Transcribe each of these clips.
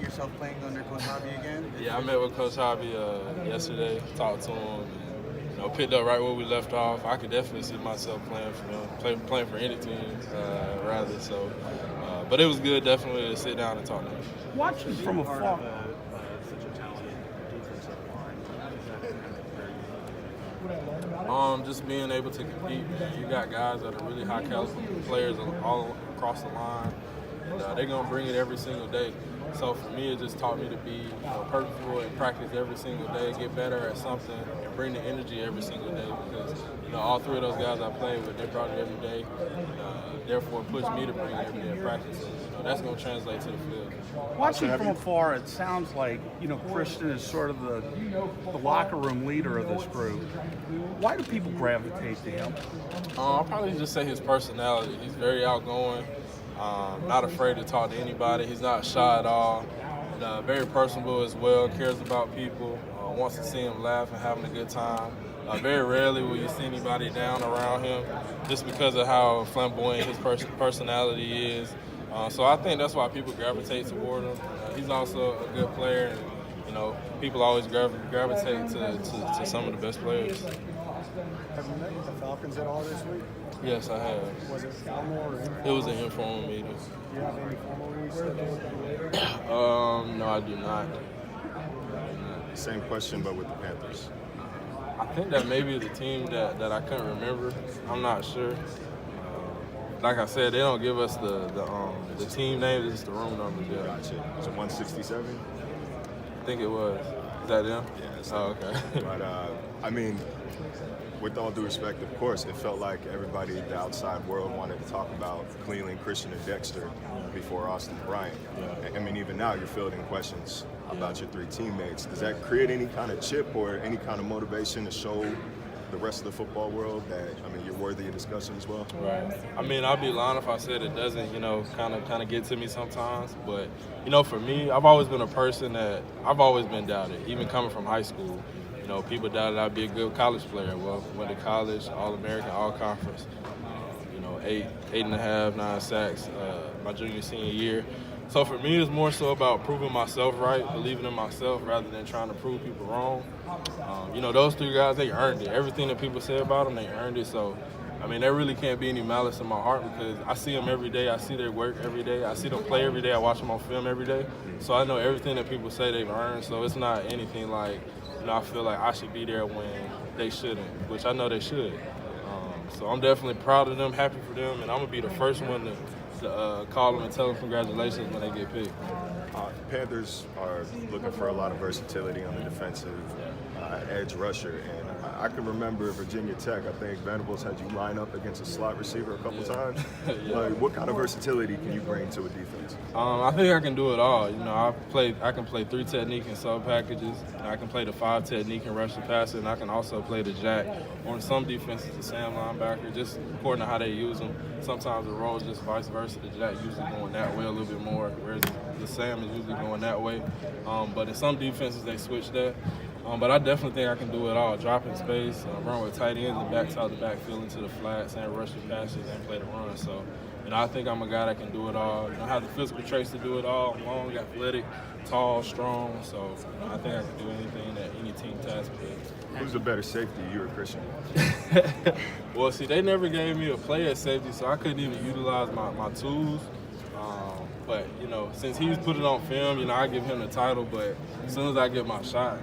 see yourself playing under Coach Hobby again? Yeah, I met with Coach Hobby yesterday, talked to him, picked up right where we left off. I could definitely see myself playing for them, playing for any team, rather. So, but it was good, definitely, to sit down and talk to him. Watching from afar. Such a talented defensive line. Just being able to compete, man. You got guys that are really high caliber players all across the line, and they're gonna bring it every single day. So for me, it just taught me to be purposeful and practice every single day, get better at something, and bring the energy every single day. Because all three of those guys I played with, they brought it every day. Therefore, it pushed me to bring it every day in practice. And, that's going to translate to the field. Watching from afar, it sounds like Christian is sort of the locker room leader of this group. Why do people gravitate to him? I'll probably just say his personality. He's very outgoing. Not afraid to talk to anybody. He's not shy at all. And, very personable as well. Cares about people. Wants to see them laugh and having a good time. Very rarely will you see anybody down around him, just because of how flamboyant his personality is. So I think that's why people gravitate toward him. He's also a good player, and people always gravitate to some of the best players. Have you met with the Falcons at all this week? Yes, I have. Was it formal or informal? It was an informal meeting. Do you have any formal meetings? No, I do not. Same question, but with the Panthers. I think that maybe the team that I couldn't remember. I'm not sure. Like I said, they don't give us the team name, it's just the room numbers. Yeah. Gotcha. Was it 167? I think it was. Is that them? Yeah. It's Oh, okay. But I mean, with all due respect, of course, it felt like everybody in the outside world wanted to talk about Cleveland, Christian, and Dexter before Austin Bryant. Yeah. I mean, even now you're fielding questions about your three teammates. Does that create any kind of chip or any kind of motivation to show the rest of the football world that, you're worthy of discussion as well? Right. I'll be lying if I said it doesn't, kind of get to me sometimes. But, for me, I've always been a person that I've always been doubted, even coming from high school. People doubted I'd be a good college player. Well, went to college, All-American, All-Conference. 8.5, 9 sacks my junior, senior year. So for me, it's more so about proving myself right, believing in myself rather than trying to prove people wrong. Those three guys, they earned it. Everything that people say about them, they earned it. So, there really can't be any malice in my heart because I see them every day. I see their work every day. I see them play every day. I watch them on film every day. So I know everything that people say they've earned. So it's not anything like, I feel like I should be there when they shouldn't, which I know they should. So I'm definitely proud of them, happy for them, and I'm going to be the first one to call them and tell them congratulations when they get picked. Panthers are looking for a lot of versatility on the defensive edge rusher, and I can remember Virginia Tech. I think Venables had you line up against a slot receiver a couple times. Yeah. Like, what kind of versatility can you bring to a defense? I think I can do it all. I can play 3 technique in sub packages. I can play the 5 technique in rush and passer, and I can also play the jack. Or in some defenses, the Sam linebacker, just according to how they use them. Sometimes the role is just vice versa. The jack usually going that way a little bit more, whereas the Sam is usually going that way. But in some defenses, they switch that. But I definitely think I can do it all. Drop in space, run with tight ends, and backside the backfield into the flats, and rush the passes, and play the run. So, I think I'm a guy that can do it all. I have the physical traits to do it all. I'm long, athletic, tall, strong. So, I think I can do anything that any team tasks me with. Who's the better safety, you or Christian? Well, see, they never gave me a play at safety, so I couldn't even utilize my tools. But, since he's put it on film, I give him the title. But as soon as I get my shot,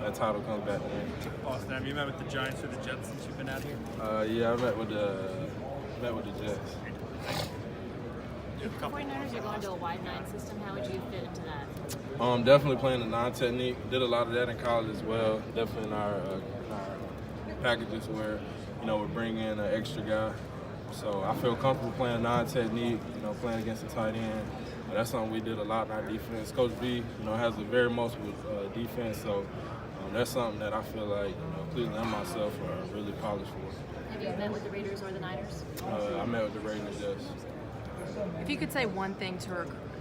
that title comes back to me. Austin, have you met with the Giants or the Jets since you've been out here? Yeah, I met with the Jets. If the 49ers are going to a wide 9 system, how would you fit into that? Definitely playing the 9 technique. Did a lot of that in college as well. Definitely in our packages where, we bring in an extra guy. So I feel comfortable playing 9 technique, playing against the tight end. That's something we did a lot in our defense. Coach V, has a very multiple defense, so that's something that I feel like Cleveland and myself are really polished for. Have you met with the Raiders or the Niners? I met with the Raiders, yes. If you could say one thing to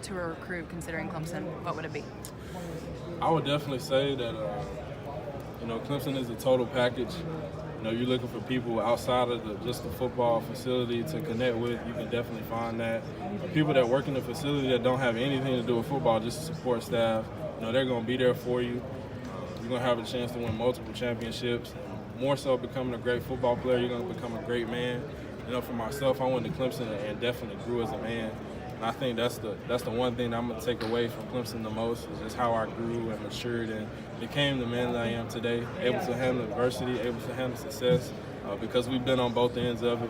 a recruit considering Clemson, what would it be? I would definitely say that Clemson is a total package. you're looking for people outside of just the football facility to connect with, you can definitely find that. People that work in the facility that don't have anything to do with football, just support staff, they're going to be there for you. You're going to have a chance to win multiple championships. More so becoming a great football player, you're going to become a great man. For myself, I went to Clemson and definitely grew as a man. And I think that's the one thing that I'm going to take away from Clemson the most is just how I grew and matured and became the man that I am today, able to handle adversity, able to handle success, because we've been on both ends of it.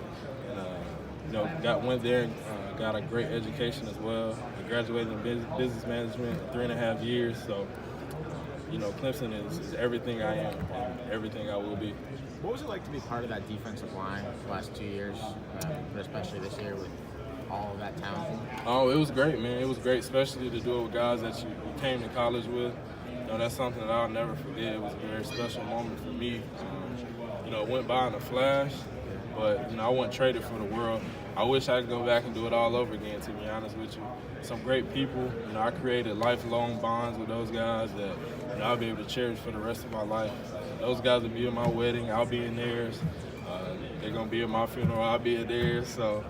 And, went there and got a great education as well. I graduated in business management in 3.5 years. So, Clemson is everything I am and everything I will be. What was it like to be part of that defensive line the last 2 years, but especially this year with all of that talent? Oh, it was great, man. It was great, especially to do it with guys that you came to college with. That's something that I'll never forget. It was a very special moment for me. It went by in a flash, but, I wasn't traded for the world. I wish I could go back and do it all over again, to be honest with you. Some great people. I created lifelong bonds with those guys that I'll be able to cherish for the rest of my life. Those guys will be at my wedding. I'll be in theirs. They're going to be at my funeral. I'll be at theirs. So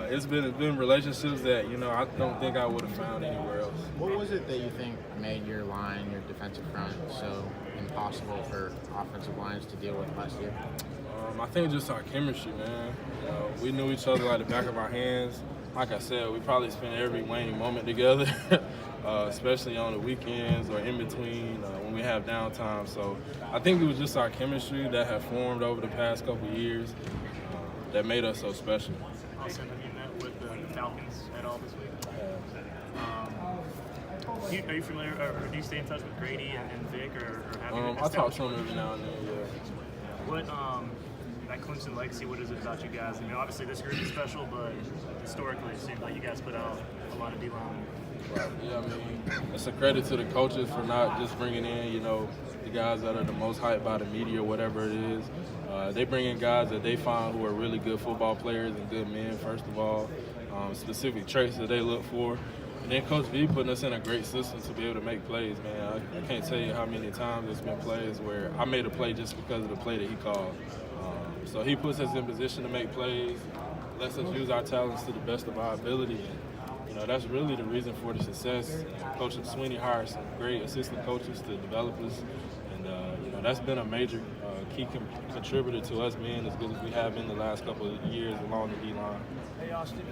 it's been relationships that, I don't think I would have found anywhere else. What was it that you think made your line, your defensive front, so impossible for offensive lines to deal with last year? I think just our chemistry, man. We knew each other like the back of our hands. Like I said, we probably spent every waning moment together, especially on the weekends or in between when we have downtime. So I think it was just our chemistry that had formed over the past couple of years that made us so special. Also, have you met with the Falcons at all this week? Are you familiar, or do you stay in touch with Grady and Vic, or have you I talk to them every now and then, yeah. What, that Clemson legacy, what is it about you guys? Obviously this group is special, but historically it seems like you guys put out a lot of D-line. Right. Yeah, it's a credit to the coaches for not just bringing in, the guys that are the most hyped by the media or whatever it is. They bring in guys that they find who are really good football players and good men, first of all, specific traits that they look for. And then Coach V putting us in a great system to be able to make plays, man. I can't tell you how many times there's been plays where I made a play just because of the play that he called. So he puts us in position to make plays, lets us use our talents to the best of our ability. And, that's really the reason for the success. Coach Sweeney hired some great assistant coaches to develop us. And, that's been a major key contributor to us being as good as we have been the last couple of years along the D-line. Hey, Austin.